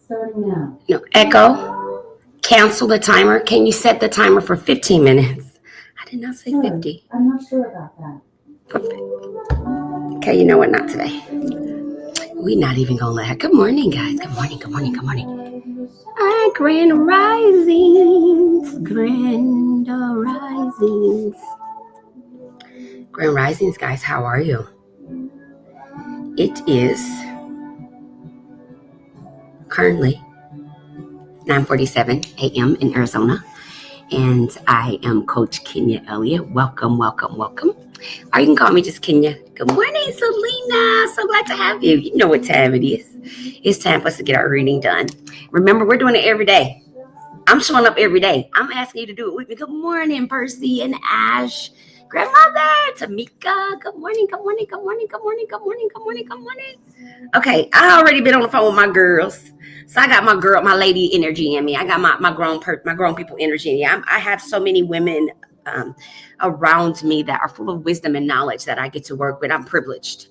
Starting now. No, Echo, cancel the timer. Can you set the timer for 15 minutes? I did not say Sorry, 50. I'm not sure about that. Okay, you know what? Not today. We're not even going to let her. Good morning, guys. Good morning, good morning, good morning. Grand Risings. Grand Risings. Grand Risings, guys. How are you? It is currently 9:47 a.m. in Arizona. And I am Coach Kenya Elliott. Welcome, welcome, welcome. Or you can call me just Kenya. Good morning, Selena. So glad to have you. You know what time it is. It's time for us to get our reading done. Remember, we're doing it every day. I'm showing up every day. I'm asking you to do it with me. Good morning, Percy and Ash. Grandmother, Tamika. Good morning, good morning, good morning, good morning, good morning, good morning, good morning. Okay, I already been on the phone with my girls. So I got my lady energy in me. I got my grown people energy in me. I have so many women around me that are full of wisdom and knowledge that I get to work with. I'm privileged.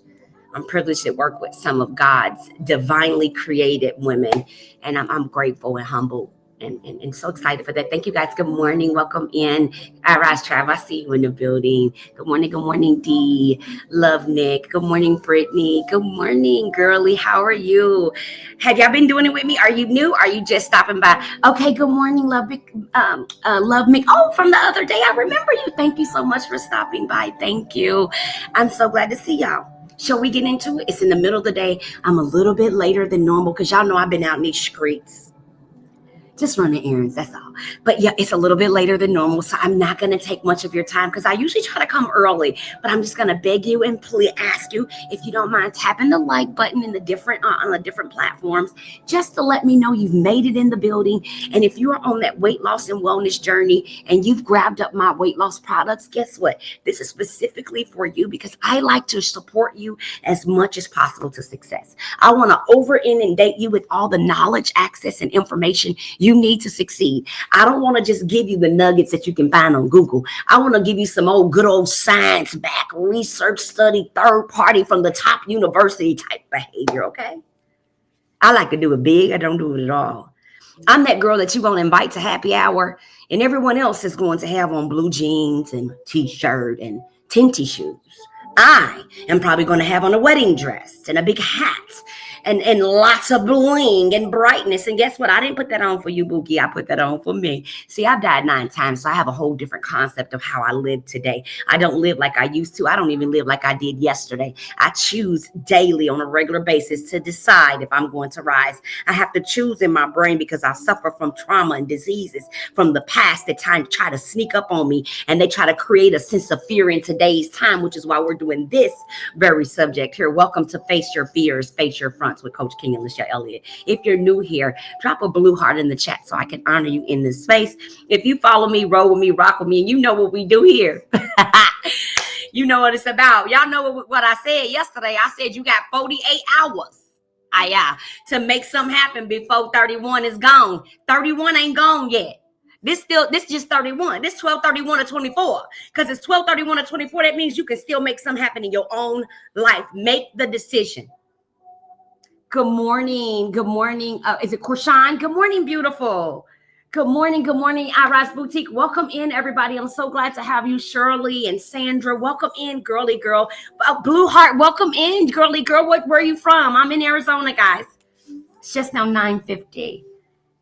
I'm privileged to work with some of God's divinely created women, and I'm grateful and humbled and so excited for that. Thank you guys. Good morning. Welcome in. Rise Trav, I see you in the building. Good morning, Dee. Love Nick. Good morning, Brittany. Good morning, girly. How are you? Have y'all been doing it with me? Are you new? Are you just stopping by? Okay, good morning, Love Mick. Oh, from the other day. I remember you. Thank you so much for stopping by. Thank you. I'm so glad to see y'all. Shall we get into it? It's in the middle of the day. I'm a little bit later than normal because y'all know I've been out in these streets. Just running errands, that's all. But yeah, it's a little bit later than normal, so I'm not going to take much of your time because I usually try to come early. But I'm just going to beg you and please ask you if you don't mind tapping the like button in the different on the different platforms, just to let me know you've made it in the building. And if you are on that weight loss and wellness journey and you've grabbed up my weight loss products, guess what? This is specifically for you because I like to support you as much as possible to success. I want to over inundate you with all the knowledge, access, and information you need to succeed. I don't want to just give you the nuggets that you can find on Google. I want to give you some good old science back research study, third party from the top university type behavior, okay? I like to do it big. I don't do it at all. I'm that girl that you want to invite to happy hour and everyone else is going to have on blue jeans and t-shirt and tinty shoes. I am probably going to have on a wedding dress and a big hat and lots of bling and brightness. And guess what? I didn't put that on for you, Bookie. I put that on for me. See, I've died 9 times, so I have a whole different concept of how I live today. I don't live like I used to. I don't even live like I did yesterday. I choose daily on a regular basis to decide if I'm going to rise. I have to choose in my brain because I suffer from trauma and diseases from the past that try to sneak up on me, and they try to create a sense of fear in today's time, which is why we're doing this very subject here. Welcome to Face Your Fears, Face Your Fronts with Coach King and Lachelle Elliott. If you're new here, drop a blue heart in the chat so I can honor you in this space. If you follow me, roll with me, rock with me, and you know what we do here. You know what it's about. Y'all know what I said yesterday. I said you got 48 hours. To make something happen before 31 is gone. 31 ain't gone yet. This just 31. This 12/31 to 24. Because it's 12/31 to 24. That means you can still make something happen in your own life. Make the decision. Good morning. Good morning. Is it Korshan? Good morning, beautiful. Good morning. Good morning, Iris Boutique. Welcome in, everybody. I'm so glad to have you, Shirley and Sandra. Welcome in, girly girl. Blue Heart, welcome in, girly girl. Where are you from? I'm in Arizona, guys. It's just now 9:50.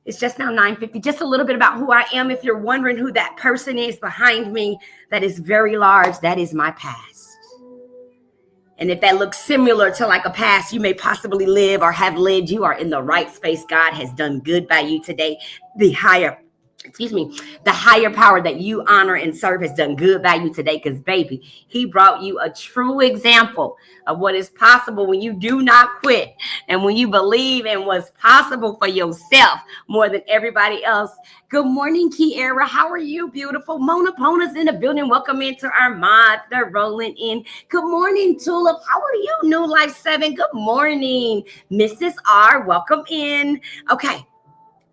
It's just now 9:50. Just a little bit about who I am. If you're wondering who that person is behind me, that is very large. That is my past. And if that looks similar to like a past you may possibly live or have lived, you are in the right space. God has done good by you today. The higher power that you honor and serve has done good by you today because, baby, he brought you a true example of what is possible when you do not quit and when you believe in what's possible for yourself more than everybody else. Good morning, Kiara. How are you, beautiful? Mona Pona's in the building. Welcome into our mods. They're rolling in. Good morning, Tulip. How are you, New Life 7? Good morning, Mrs. R. Welcome in. Okay.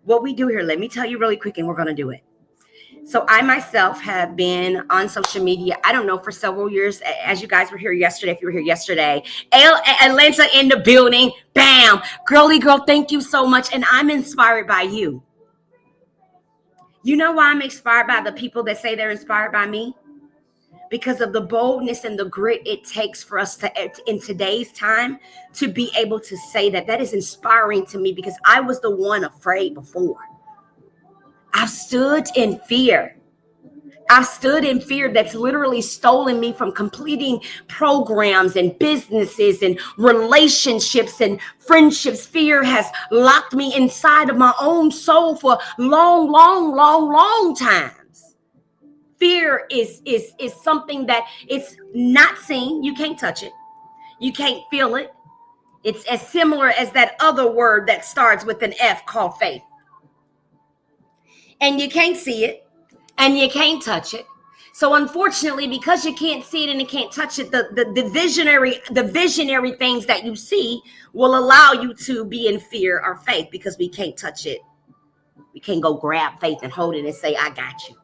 What we do here, let me tell you really quick, and we're going to do it. So I myself have been on social media, I don't know, for several years. As you guys were here yesterday, if you were here yesterday, Atlanta in the building, bam, girly girl, thank you so much. And I'm inspired by you. You know why I'm inspired by the people that say they're inspired by me? Because of the boldness and the grit it takes for us to, in today's time, to be able to say that. That is inspiring to me, because I was the one afraid before. I've stood in fear. I've stood in fear that's literally stolen me from completing programs and businesses and relationships and friendships. Fear has locked me inside of my own soul for long times. Fear is something that it's not seen. You can't touch it. You can't feel it. It's as similar as that other word that starts with an F called faith. And you can't see it and you can't touch it. So unfortunately, because you can't see it and you can't touch it, the visionary things that you see will allow you to be in fear or faith, because we can't touch it. We can't go grab faith and hold it and say, I got you.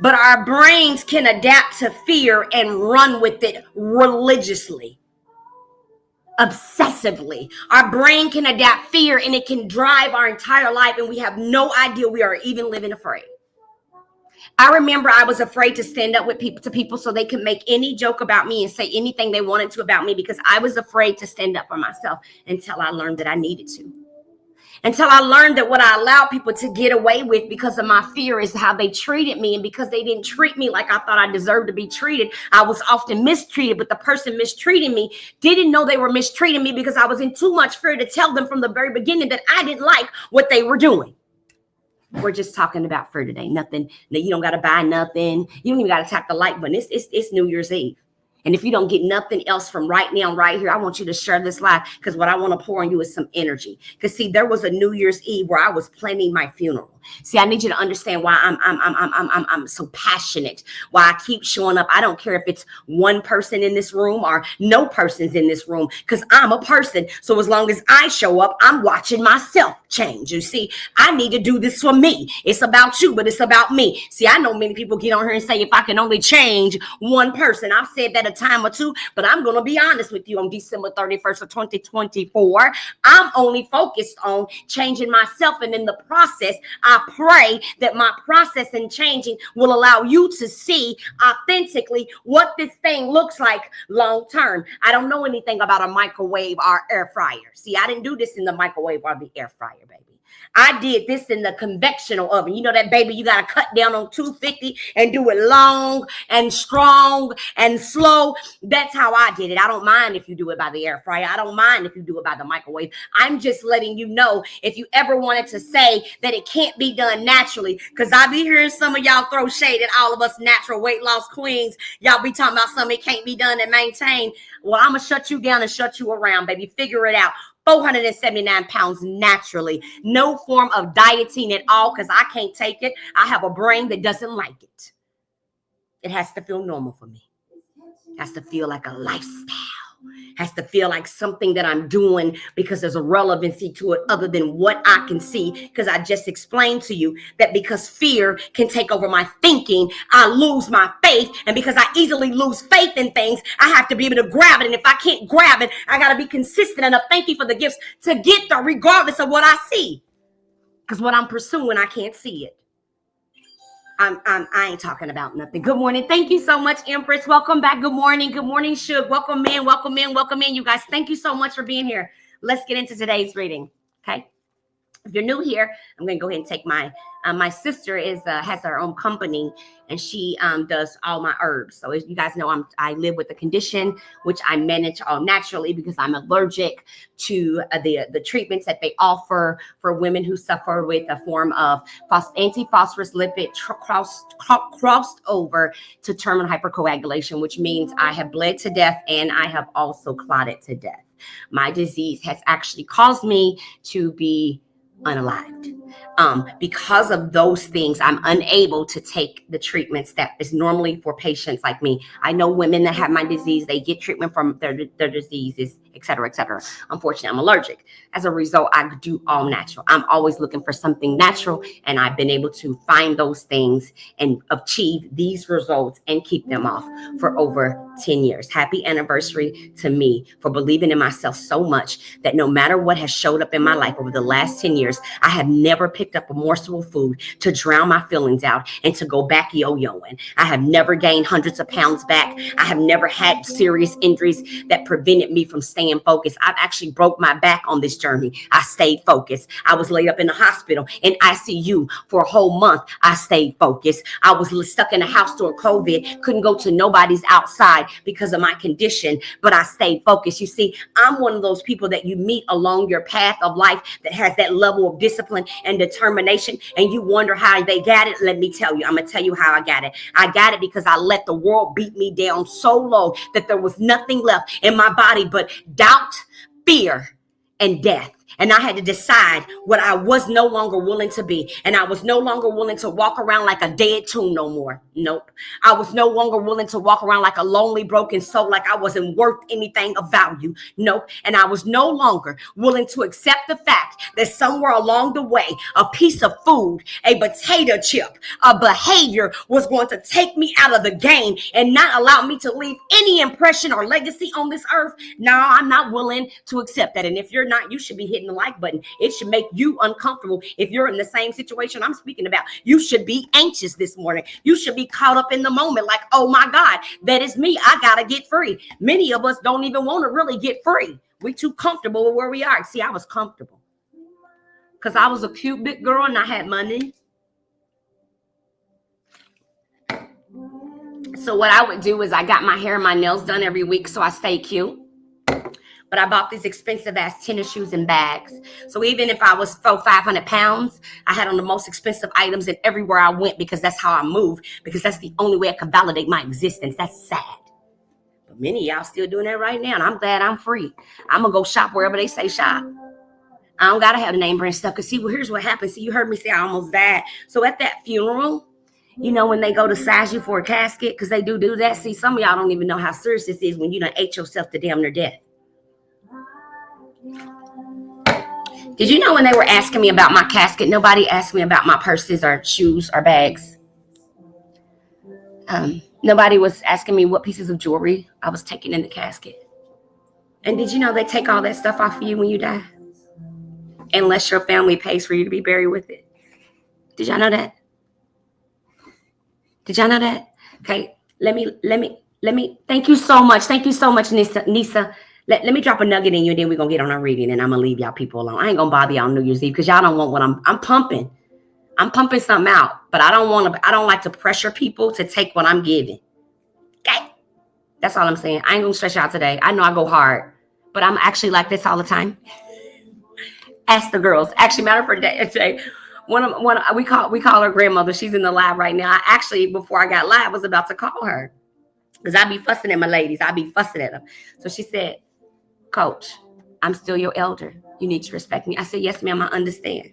But our brains can adapt to fear and run with it religiously, obsessively. Our brain can adapt fear and it can drive our entire life, and we have no idea we are even living afraid. I remember I was afraid to stand up with people so they could make any joke about me and say anything they wanted to about me, because I was afraid to stand up for myself, until I learned that I needed to. Until I learned that what I allowed people to get away with because of my fear is how they treated me. And because they didn't treat me like I thought I deserved to be treated, I was often mistreated. But the person mistreating me didn't know they were mistreating me, because I was in too much fear to tell them from the very beginning that I didn't like what they were doing. We're just talking about fear today. Nothing. You don't got to buy nothing. You don't even got to tap the like button. It's New Year's Eve. And if you don't get nothing else from right now, right here, I want you to share this live, because what I want to pour on you is some energy. Because see, there was a New Year's Eve where I was planning my funeral. See, I need you to understand why I'm so passionate, why I keep showing up. I don't care if it's one person in this room or no person's in this room, because I'm a person. So as long as I show up, I'm watching myself change. You see, I need to do this for me. It's about you, but it's about me. See, I know many people get on here and say, if I can only change one person. I've said that a time or two, but I'm going to be honest with you. On December 31st of 2024, I'm only focused on changing myself. And in the process, I pray that my process in changing will allow you to see authentically what this thing looks like long term. I don't know anything about a microwave or air fryer. See, I didn't do this in the microwave or the air fryer, baby. I did this in the convectional oven. You know that, baby, you got to cut down on 250 and do it long and strong and slow. That's how I did it. I don't mind if you do it by the air fryer. I don't mind if you do it by the microwave. I'm just letting you know, if you ever wanted to say that it can't be done naturally, because I be hearing some of y'all throw shade at all of us natural weight loss queens. Y'all be talking about something it can't be done and maintained. Well, I'm going to shut you down and shut you around, baby. Figure it out. 479 pounds naturally. No form of dieting at all, because I can't take it. I have a brain that doesn't like it. It has to feel normal for me. It has to feel like a lifestyle. It has to feel like something that I'm doing because there's a relevancy to it other than what I can see. Because I just explained to you that because fear can take over my thinking, I lose my faith. And because I easily lose faith in things, I have to be able to grab it. And if I can't grab it, I got to be consistent enough. Thank you for the gifts to get there regardless of what I see. Because what I'm pursuing, I can't see it. I ain't talking about nothing. Good morning. Thank you so much, Empress. Welcome back. Good morning. Good morning, Shug. Welcome in. Welcome in. Welcome in, you guys. Thank you so much for being here. Let's get into today's reading. Okay. If you're new here, I'm going to go ahead and take my sister has her own company, and she does all my herbs. So as you guys know, I live with a condition which I manage all naturally because I'm allergic to the treatments that they offer for women who suffer with a form of anti-phosphorus lipid crossed over to terminal hypercoagulation, which means I have bled to death and I have also clotted to death. My disease has actually caused me to be unalived. Because of those things, I'm unable to take the treatments that is normally for patients like me. I know women that have my disease, they get treatment from their disease. etc., etc. Unfortunately, I'm allergic. As a result, I do all natural. I'm always looking for something natural, and I've been able to find those things and achieve these results and keep them off for over 10 years. Happy anniversary to me for believing in myself so much that no matter what has showed up in my life over the last 10 years, I have never picked up a morsel of food to drown my feelings out and to go back yo-yoing. I have never gained hundreds of pounds back. I have never had serious injuries that prevented me from staying focused. I've actually broke my back on this journey. I stayed focused. I was laid up in the hospital in ICU for a whole month. I stayed focused. I was stuck in the house during COVID, couldn't go to nobody's outside because of my condition, but I stayed focused. You see, I'm one of those people that you meet along your path of life that has that level of discipline and determination, and you wonder how they got it. Let me tell you, I'm going to tell you how I got it. I got it because I let the world beat me down so low that there was nothing left in my body but doubt, fear, and death. And I had to decide what I was no longer willing to be. And I was no longer willing to walk around like a dead tomb no more. Nope. I was no longer willing to walk around like a lonely, broken soul, like I wasn't worth anything of value. Nope. And I was no longer willing to accept the fact that somewhere along the way, a piece of food, a potato chip, a behavior was going to take me out of the game and not allow me to leave any impression or legacy on this earth. No, I'm not willing to accept that. And if you're not, you should be hitting the like button. It should make you uncomfortable. If you're in the same situation I'm speaking about, you should be anxious this morning. You should be caught up in the moment like, oh my God, that is me. I gotta get free. Many of us don't even want to really get free. We're too comfortable with where we are. See, I was comfortable because I was a cute big girl and I had money. So what I would do is I got my hair and my nails done every week so I stay cute. But I bought these expensive ass tennis shoes and bags. So even if I was 500 pounds, I had on the most expensive items and everywhere I went because that's how I move, because that's the only way I could validate my existence. That's sad. But many of y'all still doing that right now. And I'm glad I'm free. I'm going to go shop wherever they say shop. I don't got to have the name brand stuff. Because see, well, here's what happened. See, you heard me say I almost died. So at that funeral, you know, when they go to size you for a casket, because they do that. See, some of y'all don't even know how serious this is when you done ate yourself to damn near death. Did you know when they were asking me about my casket, nobody asked me about my purses or shoes or bags? Nobody was asking me what pieces of jewelry I was taking in the casket. And did you know they take all that stuff off of you when you die? Unless your family pays for you to be buried with it. Did y'all know that? Did y'all know that? Okay, let me, thank you so much. Thank you so much, Nisa. Let me drop a nugget in you, and then we're going to get on our reading, and I'm going to leave y'all people alone. I ain't going to bother y'all on New Year's Eve because y'all don't want what I'm pumping. I'm pumping something out, but I don't like to pressure people to take what I'm giving. Okay? That's all I'm saying. I ain't going to stress y'all today. I know I go hard, but I'm actually like this all the time. Ask the girls. Actually, matter for today, we call her grandmother. She's in the live right now. I actually, before I got live, was about to call her because I be fussing at my ladies. I be fussing at them. So she said, Coach, I'm still your elder. You need to respect me. I said, yes, ma'am, I understand.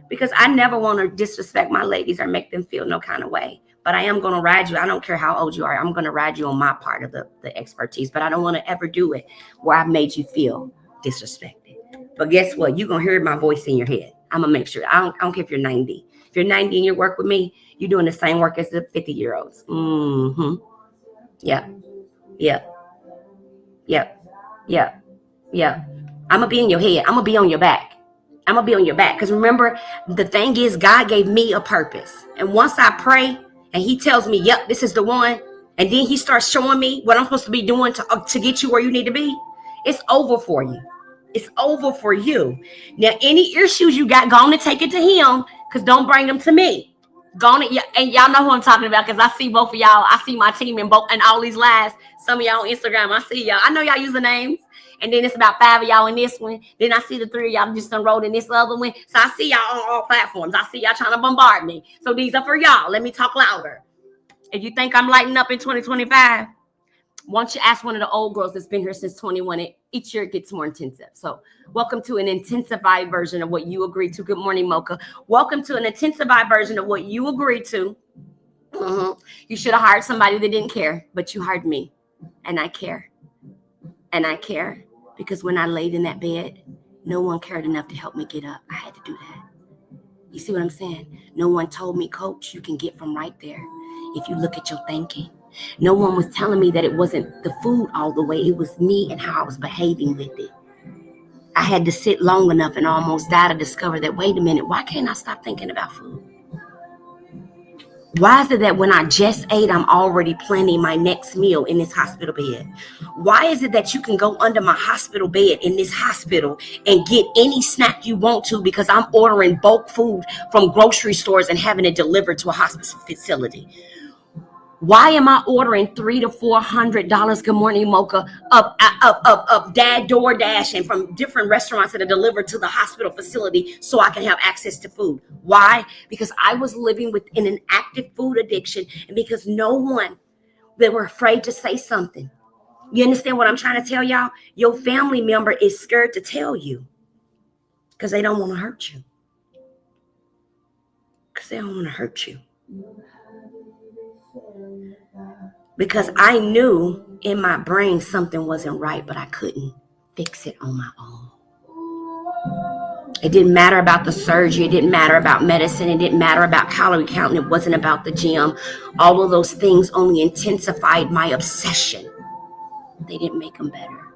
Because I never want to disrespect my ladies or make them feel no kind of way. But I am going to ride you. I don't care how old you are. I'm going to ride you on my part of the expertise. But I don't want to ever do it where I've made you feel disrespected. But guess what? You're going to hear my voice in your head. I'm going to make sure. I don't care if you're 90. If you're 90 and you work with me, you're doing the same work as the 50-year-olds. Mm-hmm. Yep. I'm going to be in your head. I'm going to be on your back. I'm going to be on your back. Because remember, the thing is, God gave me a purpose. And once I pray and he tells me, yep, this is the one. And then he starts showing me what I'm supposed to be doing to get you where you need to be. It's over for you. It's over for you. Now, any issues you got, go on and take it to him. Because don't bring them to me. Go on and y'all know who I'm talking about. Because I see both of y'all. I see my team in all these lives. Some of y'all on Instagram. I see y'all. I know y'all usernames. And then it's about 5 of y'all in this one. Then I see the 3 of y'all just enrolled in this other one. So I see y'all on all platforms. I see y'all trying to bombard me. So these are for y'all. Let me talk louder. If you think I'm lighting up in 2025, why don't you ask one of the old girls that's been here since 21? Each year it gets more intensive. So welcome to an intensified version of what you agreed to. Good morning, Mocha. Welcome to an intensified version of what you agreed to. You should have hired somebody that didn't care, but you hired me. And I care. And I care. Because when I laid in that bed, no one cared enough to help me get up. I had to do that. You see what I'm saying? No one told me, Coach, you can get from right there if you look at your thinking. No one was telling me that it wasn't the food all the way. It was me and how I was behaving with it. I had to sit long enough and almost die to discover that, wait a minute, why can't I stop thinking about food? Why is it that when I just ate, I'm already planning my next meal in this hospital bed? Why is it that you can go under my hospital bed in this hospital and get any snack you want to because I'm ordering bulk food from grocery stores and having it delivered to a hospice facility? Why am I ordering $300 to $400? Good morning, Mocha. Of Dad DoorDash and from different restaurants that are delivered to the hospital facility so I can have access to food. Why? Because I was living within an active food addiction, and because no one, they were afraid to say something. You understand what I'm trying to tell y'all? Your family member is scared to tell you because they don't want to hurt you. Because they don't want to hurt you. Because I knew in my brain something wasn't right, but I couldn't fix it on my own. It didn't matter about the surgery. It didn't matter about medicine. It didn't matter about calorie counting. It wasn't about the gym. All of those things only intensified my obsession. They didn't make them better.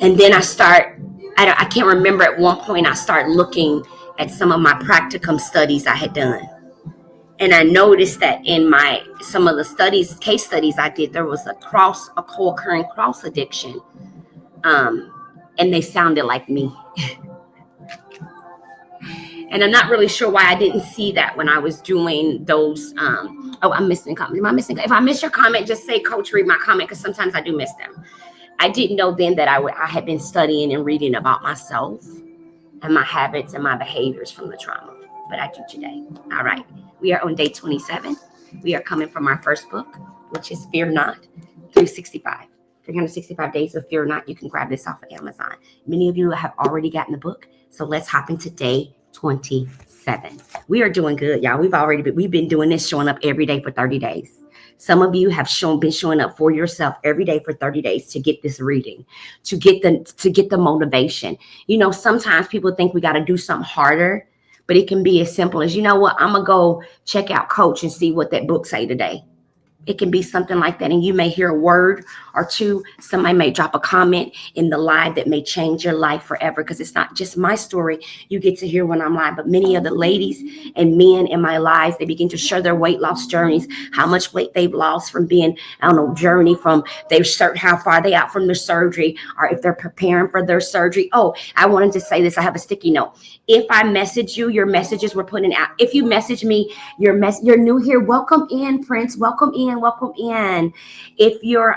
And then I can't remember, at one point I started looking at some of my practicum studies I had done. And I noticed that in some of the case studies I did, there was a co-occurring cross addiction. And they sounded like me. And I'm not really sure why I didn't see that when I was doing those. I'm missing comments. Am I missing? If I miss your comment, just say, Coach, read my comment, because sometimes I do miss them. I didn't know then that I had been studying and reading about myself and my habits and my behaviors from the trauma. But I do today. All right. We are on day 27. We are coming from our first book, which is Fear Not, 365 days of Fear Not. You can grab this off of Amazon. Many of you have already gotten the book. So let's hop into day 27. We are doing good, y'all. We've been doing this, showing up every day for 30 days. Some of you have been showing up for yourself every day for 30 days to get this reading, to get the motivation. You know, sometimes people think we got to do something harder, but it can be as simple as, you know what, I'm going to go check out Coach and see what that book say today. It can be something like that. And you may hear a word or two. Somebody may drop a comment in the live that may change your life forever, because it's not just my story you get to hear when I'm live, but many of the ladies and men in my lives, they begin to share their weight loss journeys, how much weight they've lost from being on a journey, from how far they out from their surgery, or if they're preparing for their surgery. Oh, I wanted to say this. I have a sticky note. If I message you, your messages we're putting out. If you message me, you're new here. Welcome in, Prince. Welcome in. If you're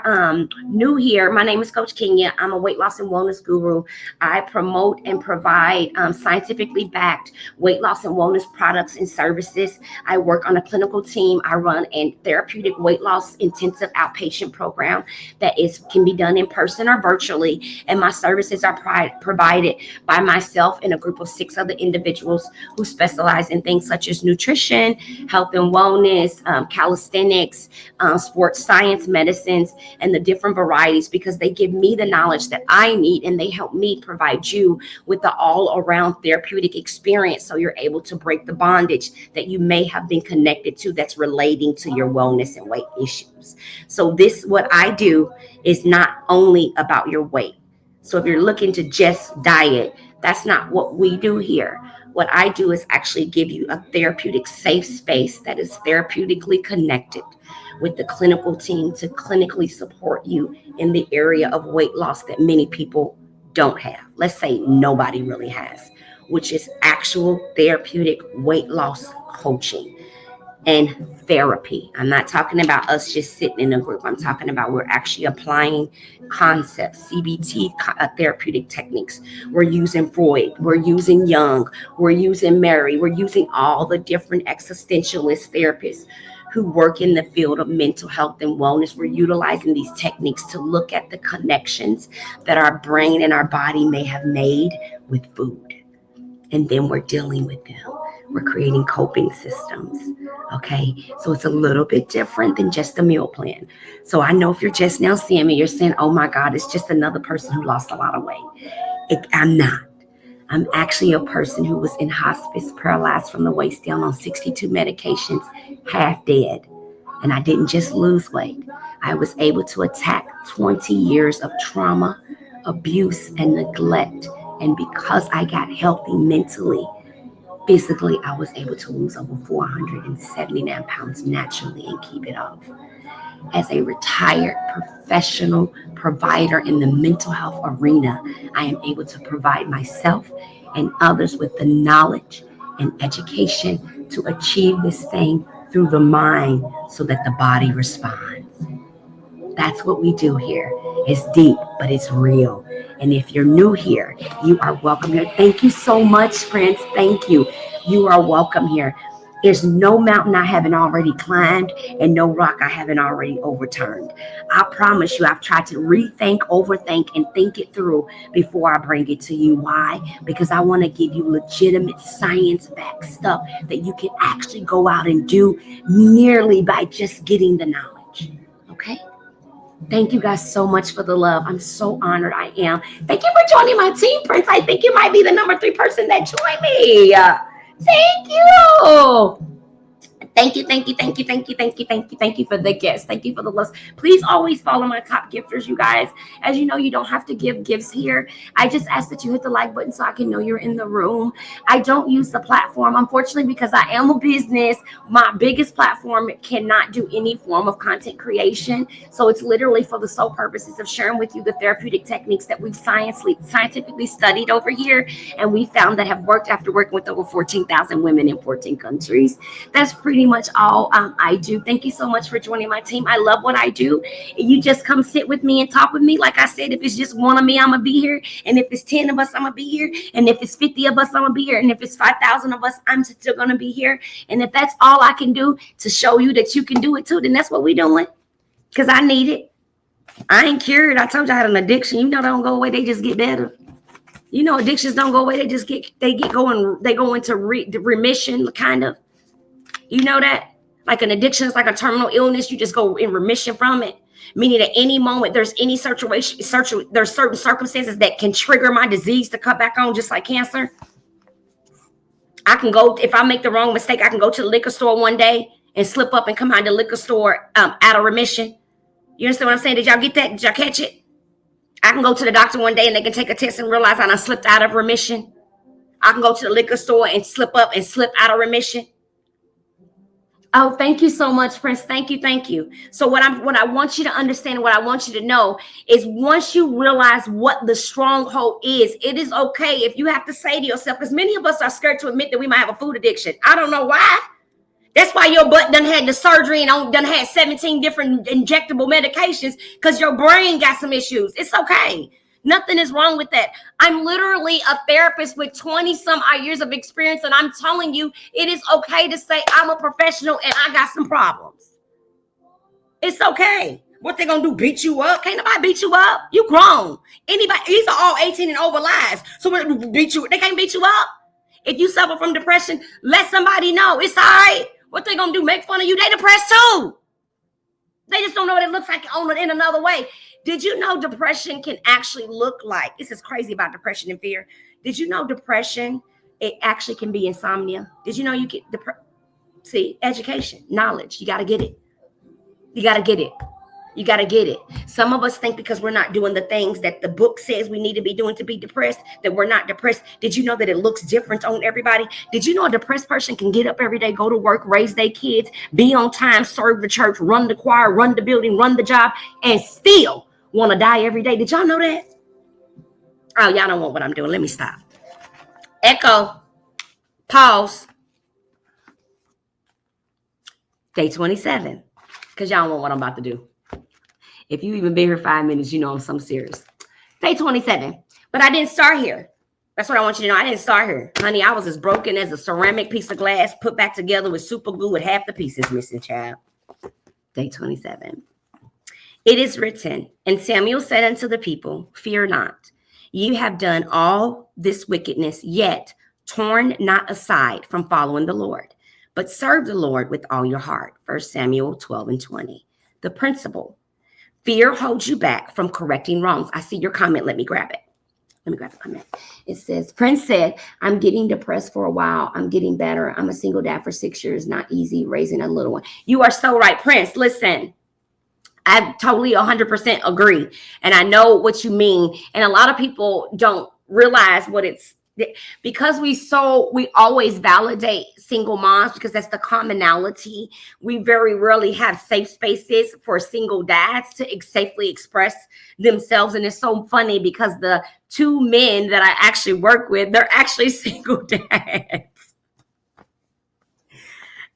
new here, my name is Coach Kenya. I'm a weight loss and wellness guru. I promote and provide scientifically backed weight loss and wellness products and services. I work on a clinical team. I run a therapeutic weight loss intensive outpatient program that can be done in person or virtually. And my services are provided by myself and a group of 6 other individuals who specialize in things such as nutrition, health and wellness, calisthenics, sports science, medicines, and the different varieties, because they give me the knowledge that I need, and they help me provide you with the all-around therapeutic experience, so you're able to break the bondage that you may have been connected to that's relating to your wellness and weight issues. So what I do is not only about your weight. So if you're looking to just diet, that's not what we do here. What I do is actually give you a therapeutic safe space that is therapeutically connected with the clinical team to clinically support you in the area of weight loss that many people don't have. Let's say nobody really has, which is actual therapeutic weight loss coaching and therapy. I'm not talking about us just sitting in a group. I'm talking about we're actually applying concepts, CBT therapeutic techniques. We're using Freud, we're using Jung, we're using Mary, we're using all the different existentialist therapists who work in the field of mental health and wellness. We're utilizing these techniques to look at the connections that our brain and our body may have made with food. And then we're dealing with them. We're creating coping systems. Okay. So it's a little bit different than just a meal plan. So I know if you're just now seeing me, you're saying, oh my God, it's just another person who lost a lot of weight. I'm not. I'm actually a person who was in hospice, paralyzed from the waist down on 62 medications, half dead. And I didn't just lose weight. I was able to attack 20 years of trauma, abuse, and neglect. And because I got healthy mentally, physically, I was able to lose over 479 pounds naturally and keep it off. As a retired professional provider in the mental health arena, I am able to provide myself and others with the knowledge and education to achieve this thing through the mind so that the body responds. That's what we do here. It's deep, but it's real. And if you're new here, you are welcome here. Thank you so much, Prince. Thank you. You are welcome here. There's no mountain I haven't already climbed and no rock I haven't already overturned. I promise you, I've tried to rethink, overthink, and think it through before I bring it to you. Why? Because I want to give you legitimate science-backed stuff that you can actually go out and do merely by just getting the knowledge. Okay? Thank you guys so much for the love. I'm so honored. I am. Thank you for joining my team, Prince. I think you might be the number 3 person that joined me. Thank you. Thank you, thank you, thank you, thank you, thank you, thank you, thank you for the gifts. Thank you for the loves. Please always follow my top gifters, you guys. As you know, you don't have to give gifts here. I just ask that you hit the like button so I can know you're in the room. I don't use the platform, unfortunately, because I am a business. My biggest platform cannot do any form of content creation. So it's literally for the sole purposes of sharing with you the therapeutic techniques that we've scientifically studied over here. And we found that have worked after working with over 14,000 women in 14 countries. That's pretty much all I do. Thank you so much for joining my team. I love what I do. You just come sit with me and talk with me. Like I said, if it's just one of me, I'm gonna be here. And if it's 10 of us, I'm gonna be here. And if it's 50 of us, I'm gonna be here. And if it's 5,000 of us, I'm still gonna be here. And if that's all I can do to show you that you can do it too, then that's what we're doing. Because I need it. I ain't cured. I told you I had an addiction. You know, they don't go away, they just get better. You know, addictions don't go away, they go into remission, kind of. You know that? Like an addiction is like a terminal illness. You just go in remission from it. Meaning at any moment, there's any situation, there's certain circumstances that can trigger my disease to cut back on, just like cancer. I can go, if I make the wrong mistake, I can go to the liquor store one day and slip up and come out of the liquor store out of remission. You understand what I'm saying? Did y'all get that? Did y'all catch it? I can go to the doctor one day and they can take a test and realize I done slipped out of remission. I can go to the liquor store and slip up and slip out of remission. Oh, thank you so much, Prince. Thank you. Thank you. So what I want you to understand, what I want you to know is once you realize what the stronghold is, it is okay if you have to say to yourself, because many of us are scared to admit that we might have a food addiction. I don't know why. That's why your butt done had the surgery and done had 17 different injectable medications because your brain got some issues. It's okay. Nothing is wrong with that. I'm literally a therapist with 20 some odd years of experience. And I'm telling you, it is okay to say I'm a professional and I got some problems. It's okay. What they gonna do? Beat you up? Can't nobody beat you up. You grown. Anybody, these are all 18 and over lives. So beat you, they can't beat you up. If you suffer from depression, let somebody know. It's all right. What they gonna do? Make fun of you? They depressed too. They just don't know what it looks like in another way. Did you know depression can actually look like, this is crazy about depression and fear. Did you know depression, it actually can be insomnia? Did you know you get see, education, knowledge, you got to get it. You got to get it. You got to get it. Some of us think because we're not doing the things that the book says we need to be doing to be depressed, that we're not depressed. Did you know that it looks different on everybody? Did you know a depressed person can get up every day, go to work, raise their kids, be on time, serve the church, run the choir, run the building, run the job, and still want to die every day? Did y'all know that? Oh, y'all don't want what I'm doing. Let me stop. Echo. Pause. Day 27. Because y'all don't want what I'm about to do. If you even been here 5 minutes, you know I'm serious. Day 27. But I didn't start here. That's what I want you to know. I didn't start here. Honey, I was as broken as a ceramic piece of glass put back together with super glue with half the pieces missing, child. Day 27. It is written, and Samuel said unto the people, fear not. You have done all this wickedness, yet torn not aside from following the Lord, but serve the Lord with all your heart. 1 Samuel 12:20. The principle: fear holds you back from correcting wrongs. I see your comment. Let me grab it. Let me grab the comment. It says, Prince said, I'm getting depressed for a while. I'm getting better. I'm a single dad for 6 years. Not easy raising a little one. You are so right, Prince. Listen, I totally 100% agree. And I know what you mean. And a lot of people don't realize what it's, because we always validate single moms because that's the commonality. We very rarely have safe spaces for single dads to safely express themselves. And it's so funny because the two men that I actually work with, they're actually single dads.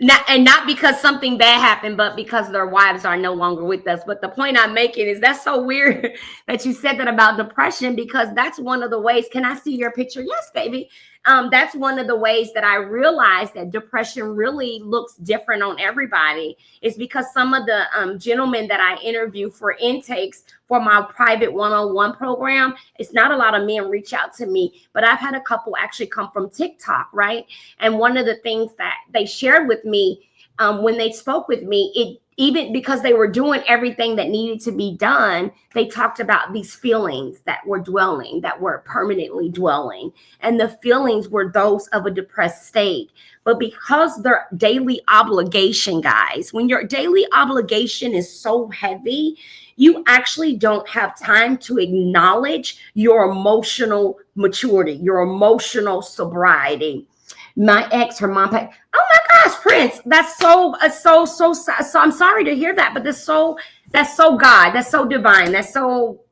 Not because something bad happened, but because their wives are no longer with us. But the point I'm making is that's so weird that you said that about depression, because that's one of the ways. Can I see your picture? Yes, baby. That's one of the ways that I realized that depression really looks different on everybody. Is because some of the gentlemen that I interview for intakes for my private one-on-one program, it's not a lot of men reach out to me, but I've had a couple actually come from TikTok, right? And one of the things that they shared with me when they spoke with me, even because they were doing everything that needed to be done, they talked about these feelings that were dwelling, that were permanently dwelling. And the feelings were those of a depressed state. But because their daily obligation, guys, when your daily obligation is so heavy, you actually don't have time to acknowledge your emotional maturity, your emotional sobriety. My ex, her mom, oh my gosh, Prince, that's so I'm sorry to hear that, but that's so God, that's so divine, that's so,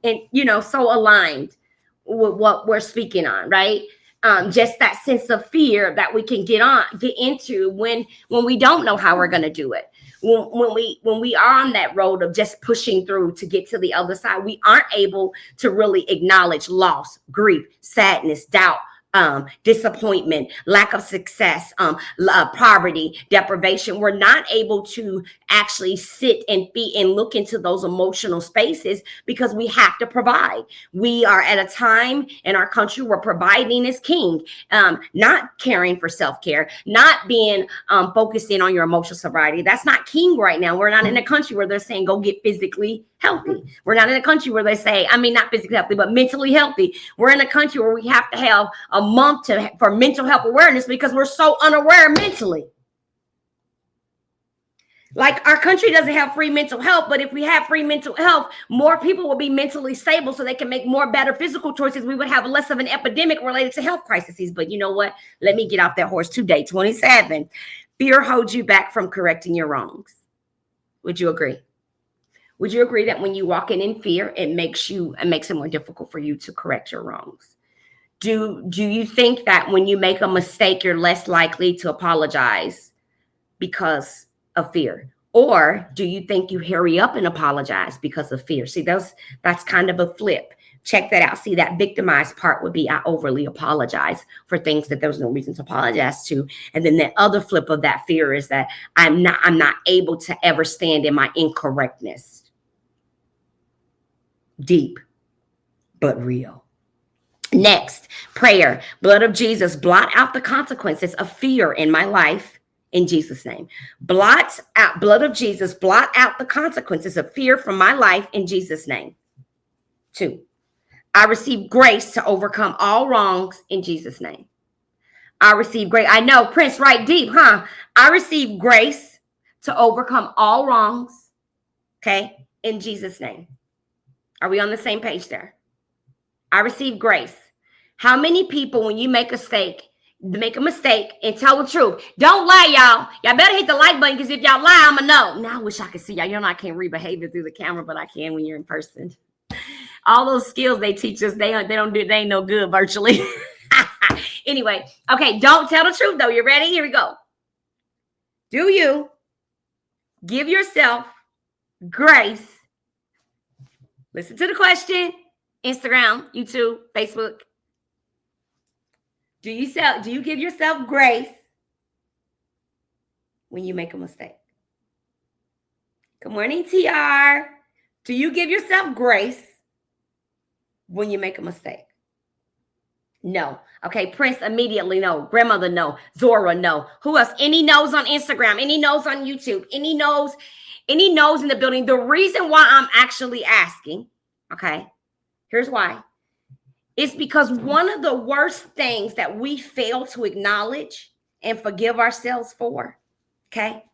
and so aligned with what we're speaking on, right? Just that sense of fear that we can get into when we don't know how we're going to do it. When we are on that road of just pushing through to get to the other side, we aren't able to really acknowledge loss, grief, sadness, doubt, disappointment, lack of success, poverty, deprivation. We're not able to actually sit and look into those emotional spaces because we have to provide. We are at a time in our country where providing is king, not caring for self-care, not being focusing on your emotional sobriety. That's not king right now. We're not in a country where they're saying go get physically healthy. We're not in a country where they say, not physically healthy, but mentally healthy. We're in a country where we have to have a month for mental health awareness because we're so unaware mentally. Like, our country doesn't have free mental health, but if we have free mental health, more people will be mentally stable so they can make more better physical choices. We would have less of an epidemic related to health crises. But you know what? Let me get off that horse today. 27. Fear holds you back from correcting your wrongs. Would you agree? Would you agree that when you walk in fear, it makes it more difficult for you to correct your wrongs? Do you think that when you make a mistake, you're less likely to apologize because of fear? Or do you think you hurry up and apologize because of fear? See, that's kind of a flip. Check that out. See, that victimized part would be I overly apologize for things that there was no reason to apologize to. And then the other flip of that fear is that I'm not able to ever stand in my incorrectness. Deep, but real. Next, prayer. Blood of Jesus, blot out the consequences of fear in my life in Jesus' name. Blot out, blood of Jesus, blot out the consequences of fear from my life in Jesus' name. 2, I receive grace to overcome all wrongs in Jesus' name. I receive grace. I know, Prince, right deep, huh? I receive grace to overcome all wrongs, okay, in Jesus' name. Are we on the same page there? I receive grace. How many people, when you make a mistake and tell the truth, don't lie, y'all. Y'all better hit the like button because if y'all lie, I'ma know. Now I wish I could see y'all. I can't read behavior through the camera, but I can when you're in person. All those skills they teach us, they ain't no good virtually. Anyway, okay, don't tell the truth though. You ready? Here we go. Do you give yourself grace? Listen to the question. Instagram, YouTube, Facebook. Do you give yourself grace when you make a mistake? Good morning, TR. Do you give yourself grace when you make a mistake? No. Okay, Prince immediately no. Grandmother no. Zora no. Who else? Any no's on Instagram? Any no's on YouTube? Any no's? Any no's in the building? The reason why I'm actually asking, okay, here's why. It's because one of the worst things that we fail to acknowledge and forgive ourselves for, okay,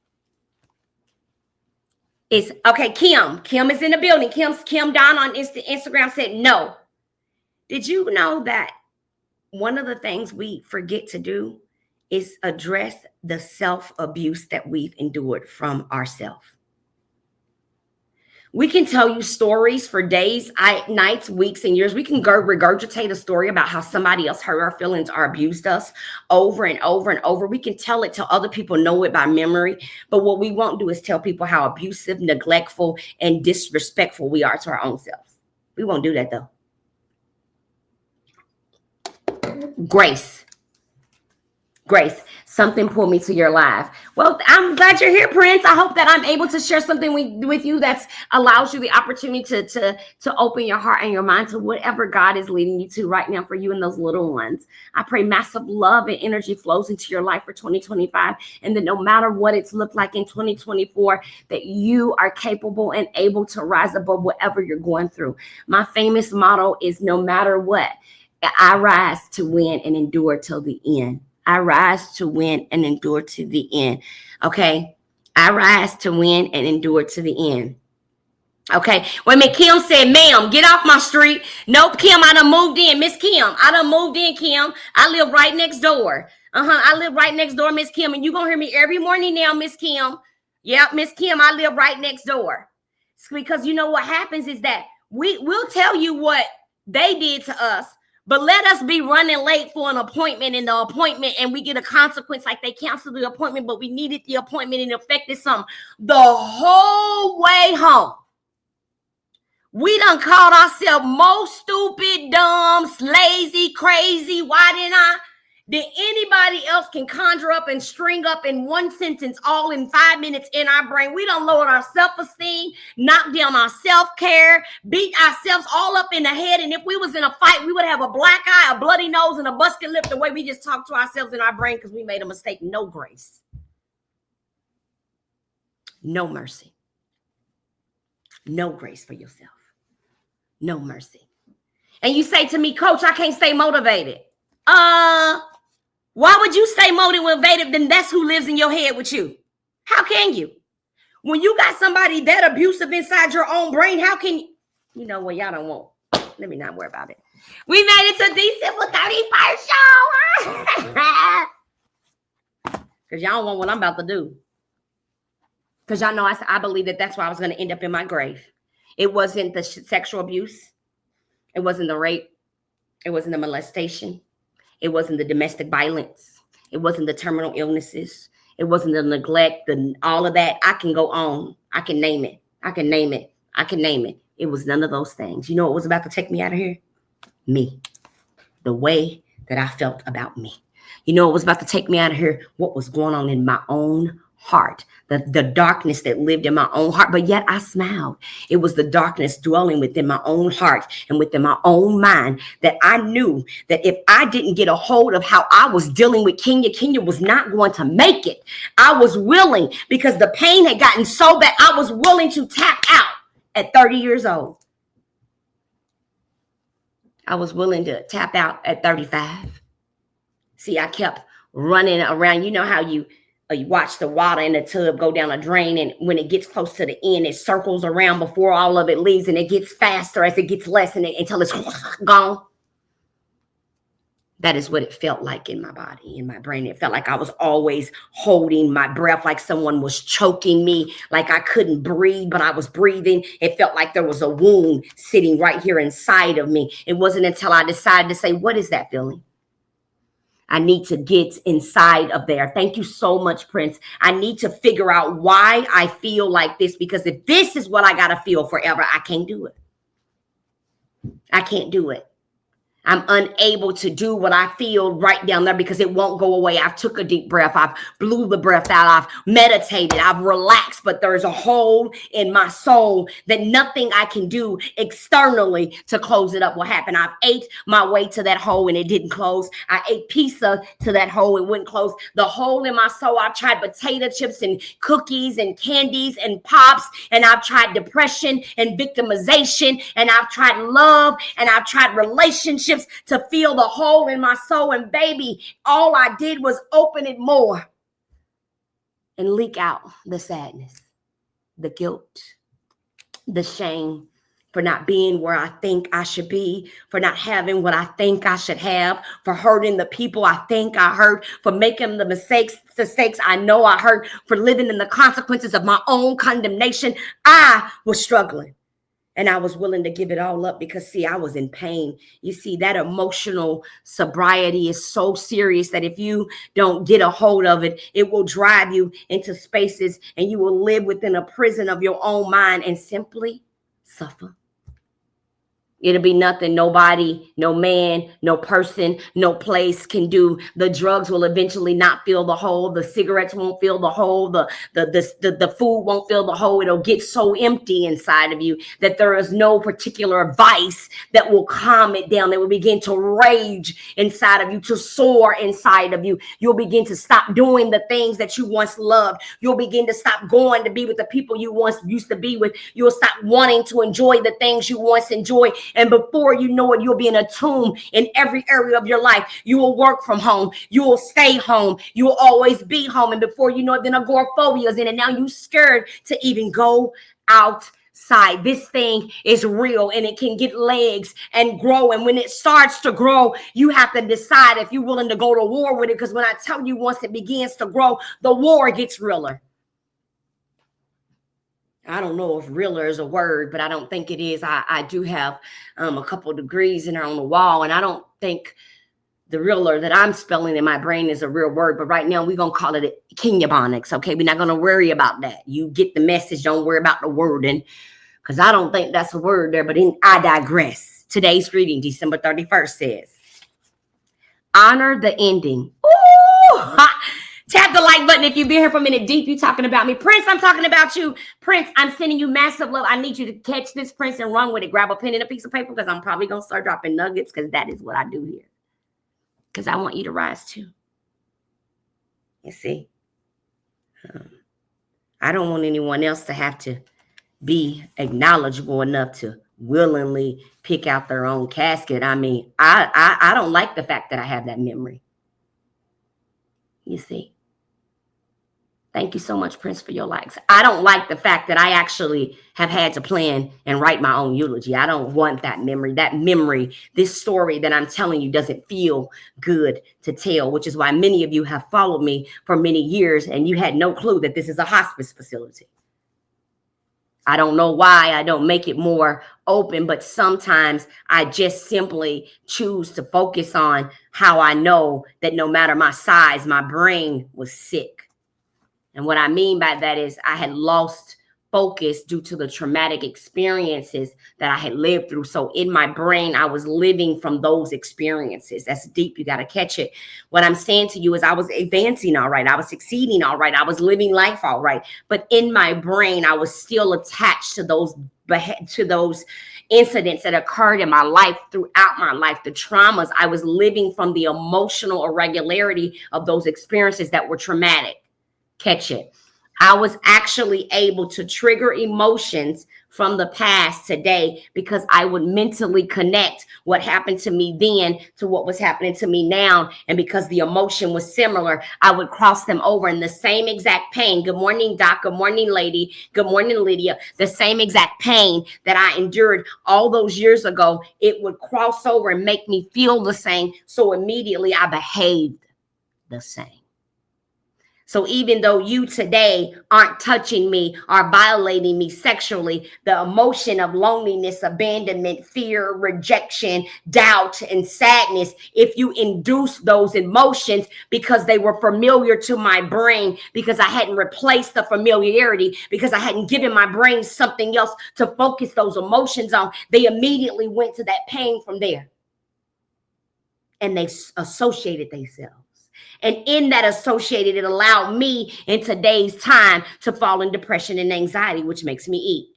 is, okay, Kim. Kim is in the building. Kim Don on Instagram said no. Did you know that one of the things we forget to do is address the self-abuse that we've endured from ourselves? We can tell you stories for days, nights, weeks, and years. We can regurgitate a story about how somebody else hurt our feelings or abused us over and over and over. We can tell it till other people know it by memory. But what we won't do is tell people how abusive, neglectful, and disrespectful we are to our own selves. We won't do that, though. Grace, something pulled me to your live. Well, I'm glad you're here, Prince. I hope that I'm able to share something with you that allows you the opportunity to open your heart and your mind to whatever God is leading you to right now for you and those little ones. I pray massive love and energy flows into your life for 2025, and that no matter what it's looked like in 2024, that you are capable and able to rise above whatever you're going through. My famous motto is, no matter what, I rise to win and endure till the end. I rise to win and endure to the end. Okay. I rise to win and endure to the end. Okay. Wait a minute. Kim said, ma'am, get off my street. Nope, Kim, I done moved in. Miss Kim, I done moved in, Kim. I live right next door. I live right next door, Miss Kim. And you going to hear me every morning now, Miss Kim. Yep, Miss Kim, I live right next door. It's because you know what happens is that we'll tell you what they did to us. But let us be running late for an appointment and we get a consequence like they canceled the appointment, but we needed the appointment and it affected something. The whole way home, we done called ourselves most stupid, dumb, lazy, crazy. Why didn't I? Did anybody else can conjure up and string up in one sentence all in 5 minutes in our brain? We done lowered our self-esteem, knocked down our self-care, beat ourselves all up in the head. And if we was in a fight, we would have a black eye, a bloody nose, and a busted lip the way we just talked to ourselves in our brain because we made a mistake. No grace. No mercy. No grace for yourself. No mercy. And you say to me, Coach, I can't stay motivated. Why would you stay motivated? Then that's who lives in your head with you. How can you? When you got somebody that abusive inside your own brain, how can you? You know what? Y'all don't want. Let me not worry about it. We made it to December 31st, show. Because y'all don't want what I'm about to do. Because y'all know I believe that's why I was going to end up in my grave. It wasn't the sexual abuse. It wasn't the rape. It wasn't the molestation. It wasn't the domestic violence. It wasn't the terminal illnesses. It wasn't the neglect, all of that. I can go on. I can name it. It was none of those things. You know what was about to take me out of here? Me. The way that I felt about me. You know what was about to take me out of here? What was going on in my own heart, the darkness that lived in my own heart, but yet I smiled. It was the darkness dwelling within my own heart and within my own mind that I knew that if I didn't get a hold of how I was dealing with Kenya was not going to make it. I was willing, because the pain had gotten so bad, I was willing to tap out at 30 years old. I was willing to tap out at 35. See, I kept running around. You know how you watch the water in the tub go down a drain, and when it gets close to the end, it circles around before all of it leaves, and it gets faster as it gets less until it's gone. That is what it felt like in my body, in my brain. It felt like I was always holding my breath, like someone was choking me, like I couldn't breathe, but I was breathing. It felt like there was a wound sitting right here inside of me. It wasn't until I decided to say, what is that feeling? I need to get inside of there. Thank you so much, Prince. I need to figure out why I feel like this, because if this is what I got to feel forever, I can't do it. I can't do it. I'm unable to do what I feel right down there because it won't go away. I've took a deep breath. I've blew the breath out. I've meditated. I've relaxed, but there's a hole in my soul that nothing I can do externally to close it up will happen. I've ate my way to that hole and it didn't close. I ate pizza to that hole. It wouldn't close. The hole in my soul, I've tried potato chips and cookies and candies and pops, and I've tried depression and victimization, and I've tried love, and I've tried relationships to fill the hole in my soul. And baby, all I did was open it more and leak out the sadness, the guilt, the shame for not being where I think I should be, for not having what I think I should have, for hurting the people I think I hurt, for making the mistakes I know I hurt, for living in the consequences of my own condemnation. I was struggling. And I was willing to give it all up because, see, I was in pain. You see, that emotional sobriety is so serious that if you don't get a hold of it, it will drive you into spaces and you will live within a prison of your own mind and simply suffer. It'll be nothing nobody, no man, no person, no place can do. The drugs will eventually not fill the hole. The cigarettes won't fill the hole. The food won't fill the hole. It'll get so empty inside of you that there is no particular vice that will calm it down. That will begin to rage inside of you, to soar inside of you. You'll begin to stop doing the things that you once loved. You'll begin to stop going to be with the people you once used to be with. You'll stop wanting to enjoy the things you once enjoyed. And before you know it, you'll be in a tomb in every area of your life. You will work from home. You will stay home. You will always be home. And before you know it, then agoraphobia is in. And now you're scared to even go outside. This thing is real and it can get legs and grow. And when it starts to grow, you have to decide if you're willing to go to war with it. Because when I tell you, once it begins to grow, the war gets realer. I don't know if realer is a word, but I don't think it is. I do have a couple of degrees in there on the wall, and I don't think the realer that I'm spelling in my brain is a real word. But right now, we're going to call it Kenyabonics, okay? We're not going to worry about that. You get the message. Don't worry about the wording, because I don't think that's a word there, but I digress. Today's reading, December 31st, says, honor the ending. Ooh! Tap the like button if you've been here for a minute deep. You talking about me. Prince, I'm talking about you. Prince, I'm sending you massive love. I need you to catch this, Prince, and run with it. Grab a pen and a piece of paper because I'm probably going to start dropping nuggets because that is what I do here. Because I want you to rise too. You see? I don't want anyone else to have to be acknowledgeable enough to willingly pick out their own casket. I mean, I don't like the fact that I have that memory. You see? Thank you so much, Prince, for your likes. I don't like the fact that I actually have had to plan and write my own eulogy. I don't want that memory. That memory, this story that I'm telling you doesn't feel good to tell, which is why many of you have followed me for many years and you had no clue that this is a hospice facility. I don't know why I don't make it more open, but sometimes I just simply choose to focus on how I know that no matter my size, my brain was sick. And what I mean by that is I had lost focus due to the traumatic experiences that I had lived through. So in my brain, I was living from those experiences. That's deep. You got to catch it. What I'm saying to you is I was advancing all right. I was succeeding all right. I was living life all right. But in my brain, I was still attached to those incidents that occurred in my life, throughout my life, the traumas. I was living from the emotional irregularity of those experiences that were traumatic. Catch it. I was actually able to trigger emotions from the past today because I would mentally connect what happened to me then to what was happening to me now. And because the emotion was similar, I would cross them over in the same exact pain. Good morning, Doc. Good morning, lady. Good morning, Lydia. The same exact pain that I endured all those years ago, it would cross over and make me feel the same. So immediately I behaved the same. So even though you today aren't touching me or violating me sexually, the emotion of loneliness, abandonment, fear, rejection, doubt, and sadness, if you induce those emotions because they were familiar to my brain, because I hadn't replaced the familiarity, because I hadn't given my brain something else to focus those emotions on, they immediately went to that pain from there. and they associated themselves. And in that associated, it allowed me in today's time to fall in depression and anxiety, which makes me eat.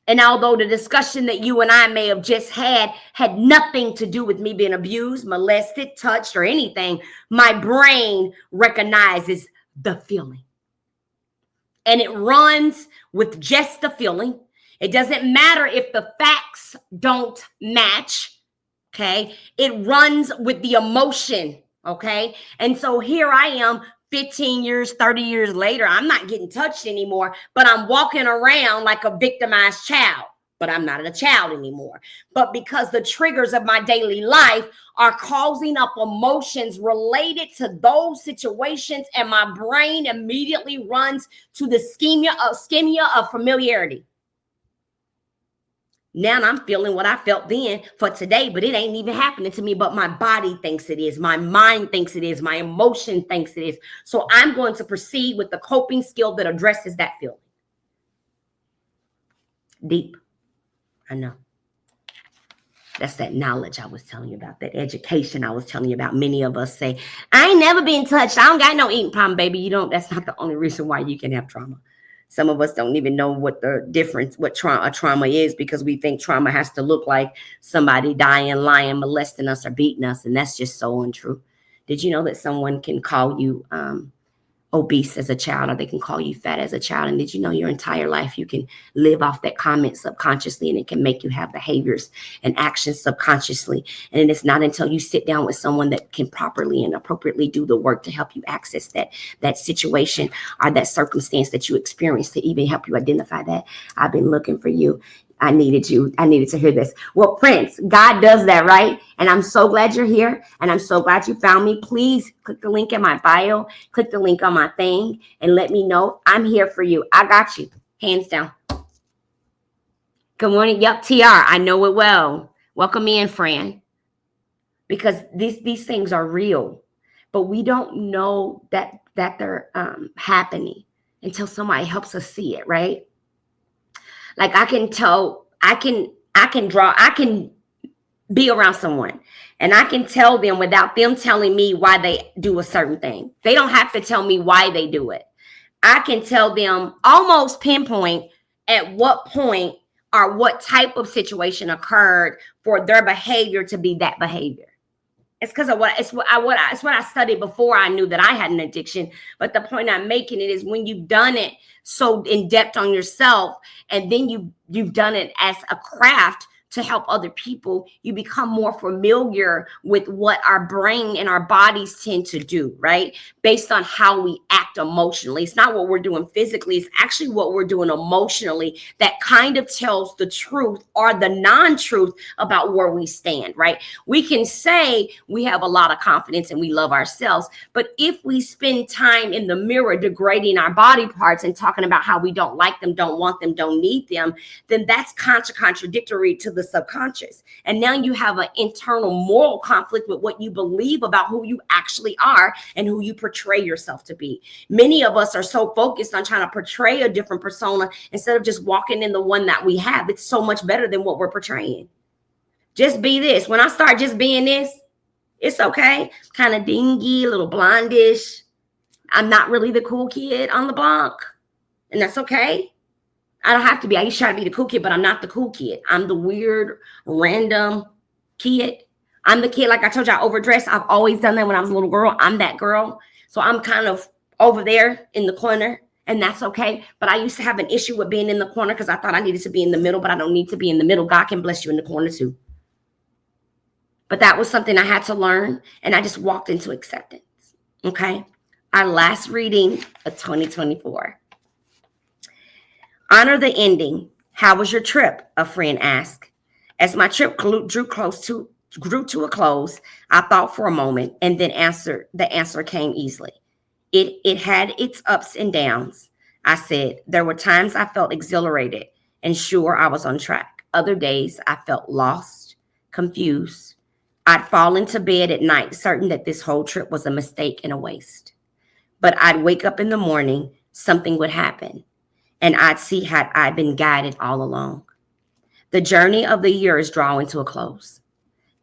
And although the discussion that you and I may have just had nothing to do with me being abused, molested, touched, or anything, my brain recognizes the feeling. And it runs with just the feeling. It doesn't matter if the facts don't match, okay? It runs with the emotion, okay? And so here I am 15 years, 30 years later, I'm not getting touched anymore, but I'm walking around like a victimized child. But I'm not a child anymore. But because the triggers of my daily life are causing up emotions related to those situations, and my brain immediately runs to the schema of familiarity. Now I'm feeling what I felt then for today, but it ain't even happening to me, but my body thinks it is. My mind thinks it is. My emotion thinks it is. So I'm going to proceed with the coping skill that addresses that feeling. Deep. I know. That's that knowledge I was telling you about, that education I was telling you about. Many of us say, I ain't never been touched. I don't got no eating problem, baby. You don't. That's not the only reason why you can have trauma. Some of us don't even know what the difference, what trauma is, because we think trauma has to look like somebody dying, lying, molesting us, or beating us. And that's just so untrue. Did you know that someone can call you obese as a child, or they can call you fat as a child? And did you know your entire life you can live off that comment subconsciously, and it can make you have behaviors and actions subconsciously? And it's not until you sit down with someone that can properly and appropriately do the work to help you access that situation or that circumstance that you experience to even help you identify that. I've been looking for you. I needed you. I needed to hear this. Well, Prince, God does that, right? And I'm so glad you're here. And I'm so glad you found me. Please click the link in my bio. Click the link on my thing and let me know I'm here for you. I got you. Hands down. Good morning. Yep, TR. I know it well. Welcome in, Fran. Because these things are real. But we don't know that they're happening until somebody helps us see it, right? Like I can be around someone and I can tell them without them telling me why they do a certain thing. They don't have to tell me why they do it. I can tell them almost pinpoint at what point or what type of situation occurred for their behavior to be that behavior. It's because of what I studied before I knew that I had an addiction. But the point I'm making it is when you've done it so in depth on yourself, and then you've done it as a craft to help other people, you become more familiar with what our brain and our bodies tend to do, right? Based on how we act emotionally. It's not what we're doing physically. It's actually what we're doing emotionally that kind of tells the truth or the non-truth about where we stand, right? We can say we have a lot of confidence and we love ourselves, but if we spend time in the mirror degrading our body parts and talking about how we don't like them, don't want them, don't need them, then that's contradictory to the subconscious. And now you have an internal moral conflict with what you believe about who you actually are and who you portray yourself to be. Many of us are so focused on trying to portray a different persona instead of just walking in the one that we have. It's so much better than what we're portraying. Just be this. When I start just being this, it's okay. Kind of dingy, a little blondish. I'm not really the cool kid on the block, and that's okay. I don't have to be. I used to try to be the cool kid, but I'm not the cool kid. I'm the weird, random kid. I'm the kid, like I told you, I overdress. I've always done that when I was a little girl. I'm that girl. So I'm kind of over there in the corner, and that's okay. But I used to have an issue with being in the corner because I thought I needed to be in the middle, but I don't need to be in the middle. God can bless you in the corner too. But that was something I had to learn, and I just walked into acceptance, okay? Our last reading of 2024. Honor the ending. How was your trip? A friend asked. As my trip grew to a close, I thought for a moment and then the answer came easily. It had its ups and downs. I said, there were times I felt exhilarated and sure I was on track. Other days I felt lost, confused. I'd fall into bed at night, certain that this whole trip was a mistake and a waste. But I'd wake up in the morning, something would happen. And I'd see had I been guided all along. The journey of the year is drawing to a close.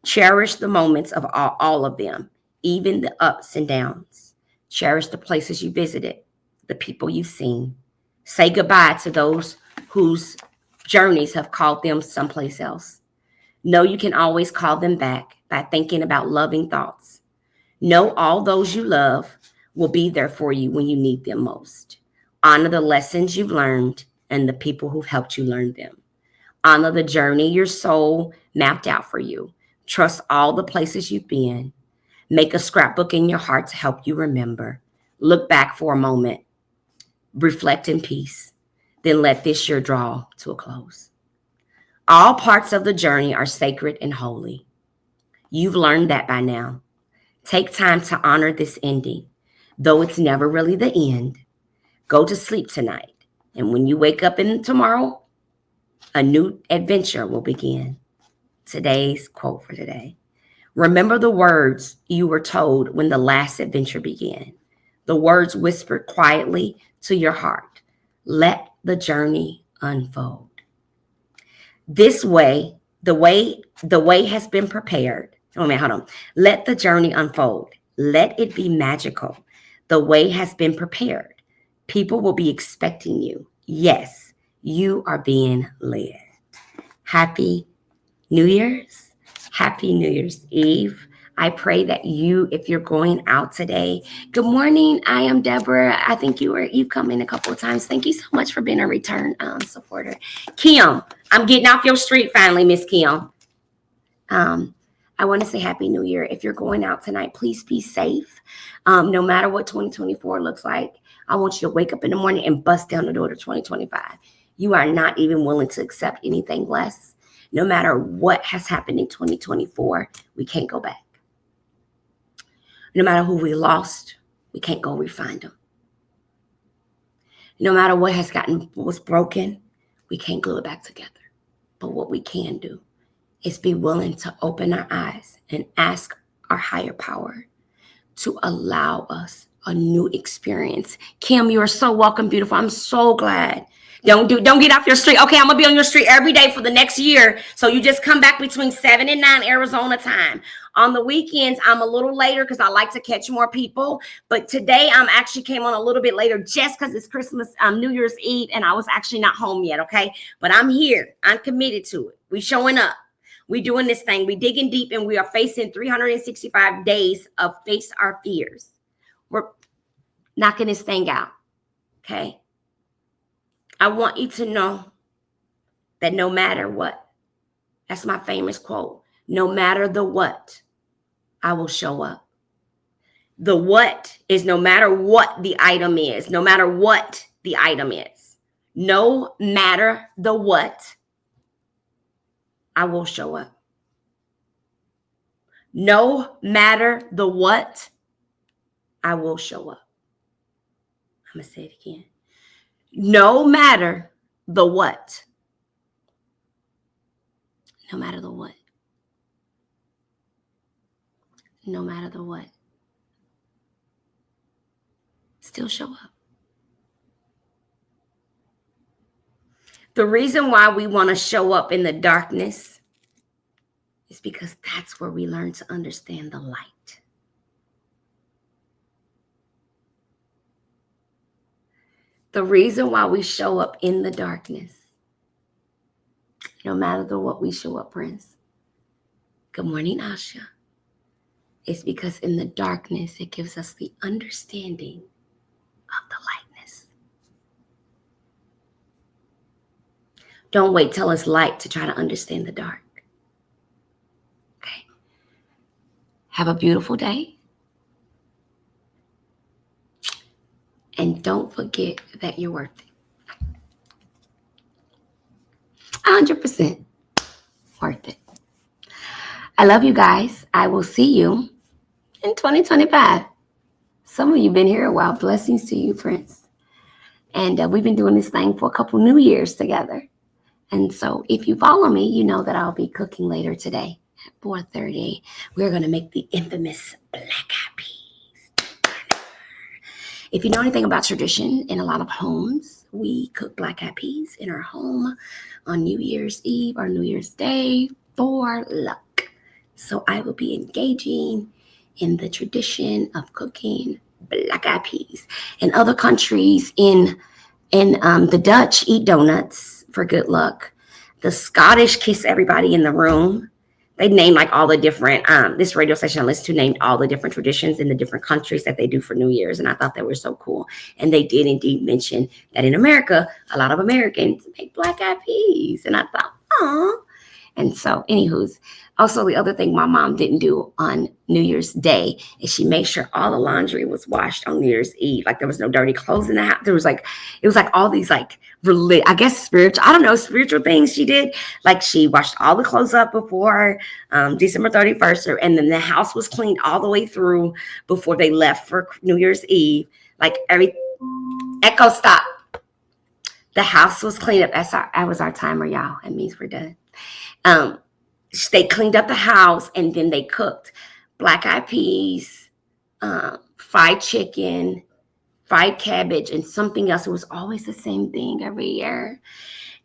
Cherish the moments of all of them, even the ups and downs. Cherish the places you visited, the people you've seen. Say goodbye to those whose journeys have called them someplace else. Know you can always call them back by thinking about loving thoughts. Know all those you love will be there for you when you need them most. Honor the lessons you've learned and the people who've helped you learn them. Honor the journey your soul mapped out for you. Trust all the places you've been. Make a scrapbook in your heart to help you remember. Look back for a moment. Reflect in peace. Then let this year draw to a close. All parts of the journey are sacred and holy. You've learned that by now. Take time to honor this ending. Though it's never really the end, go to sleep tonight. And when you wake up in tomorrow, a new adventure will begin. Today's quote for today. Remember the words you were told when the last adventure began. The words whispered quietly to your heart. Let the journey unfold. This way, the way has been prepared. Oh man, hold on. Let the journey unfold. Let it be magical. The way has been prepared. People will be expecting you. Yes, you are being led. Happy New Year's. Happy New Year's Eve. I pray that you, if you're going out today, good morning. I am Deborah. I think you've come in a couple of times. Thank you so much for being a return supporter. Kim, I'm getting off your street finally, Miss Kim. I want to say Happy New Year. If you're going out tonight, please be safe. No matter what 2024 looks like, I want you to wake up in the morning and bust down the door to 2025. You are not even willing to accept anything less. No matter what has happened in 2024, we can't go back. No matter who we lost, we can't go refind them. No matter what was broken, we can't glue it back together. But what we can do is be willing to open our eyes and ask our higher power to allow us a new experience. Kim, you are so welcome, beautiful. I'm so glad. Don't get off your street. Okay, I'm gonna be on your street every day for the next year. So you just come back between 7 and 9 Arizona time. On the weekends, I'm a little later because I like to catch more people. But today I'm actually came on a little bit later just because it's Christmas, New Year's Eve, and I was actually not home yet. Okay, but I'm here. I'm committed to it. We showing up. We doing this thing. We digging deep, and we are facing 365 days of face our fears. We're knocking this thing out. Okay. I want you to know that no matter what, that's my famous quote, no matter the what, I will show up. The what is no matter what the item is, no matter what the item is, no matter the what, I will show up. No matter the what, I will show up. I'm going to say it again. No matter the what. No matter the what. No matter the what. Still show up. The reason why we want to show up in the darkness is because that's where we learn to understand the light. The reason why we show up in the darkness, no matter the what we show up, Prince. Good morning, Asha. It's because in the darkness, it gives us the understanding of the lightness. Don't wait till it's light to try to understand the dark. Okay. Have a beautiful day. And don't forget that you're worth it. 100% worth it. I love you guys. I will see you in 2025. Some of you been here a while. Blessings to you, Prince. And we've been doing this thing for a couple New Years together. And so if you follow me, you know that I'll be cooking later today at 4:30. We're going to make the infamous black-eyed peas. If you know anything about tradition, in a lot of homes, we cook black-eyed peas in our home on New Year's Eve or New Year's Day for luck. So I will be engaging in the tradition of cooking black eyed peas. In other countries, the Dutch eat donuts for good luck. The Scottish kiss everybody in the room. They named like all the different this radio station I listened to named all the different traditions in the different countries that they do for New Year's, and I thought they were so cool. And they did indeed mention that in America, a lot of Americans make black eyed peas, and I thought, oh. And so, anywho's, also the other thing my mom didn't do on New Year's Day is she made sure all the laundry was washed on New Year's Eve. Like there was no dirty clothes in the house. There was like, it was like all these like, I guess spiritual, I don't know, spiritual things she did. Like she washed all the clothes up before December 31st, and then the house was cleaned all the way through before they left for New Year's Eve. Like Echo, stop. The house was cleaned up. That was our timer, y'all. It means we're done. They cleaned up the house, and then they cooked black eyed peas, fried chicken, fried cabbage, and something else. It was always the same thing every year.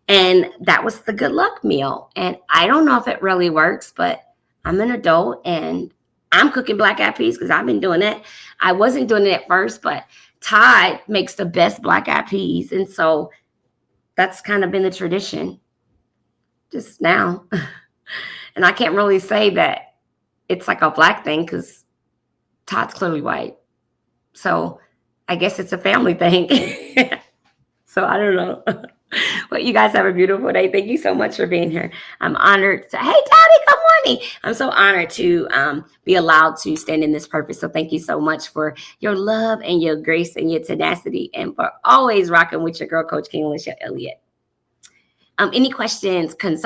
And that was the good luck meal. And I don't know if it really works, but I'm an adult and I'm cooking black eyed peas because I've been doing it. I wasn't doing it at first, but Todd makes the best black eyed peas. And so that's kind of been the tradition just now. And I can't really say that it's like a black thing because Todd's clearly white. So I guess it's a family thing. So I don't know. Well, you guys have a beautiful day. Thank you so much for being here. I'm honored to, hey, Toddy, good morning. I'm so honored to be allowed to stand in this purpose. So thank you so much for your love and your grace and your tenacity and for always rocking with your girl, Coach King, Alicia Elliott. Any questions, concerns?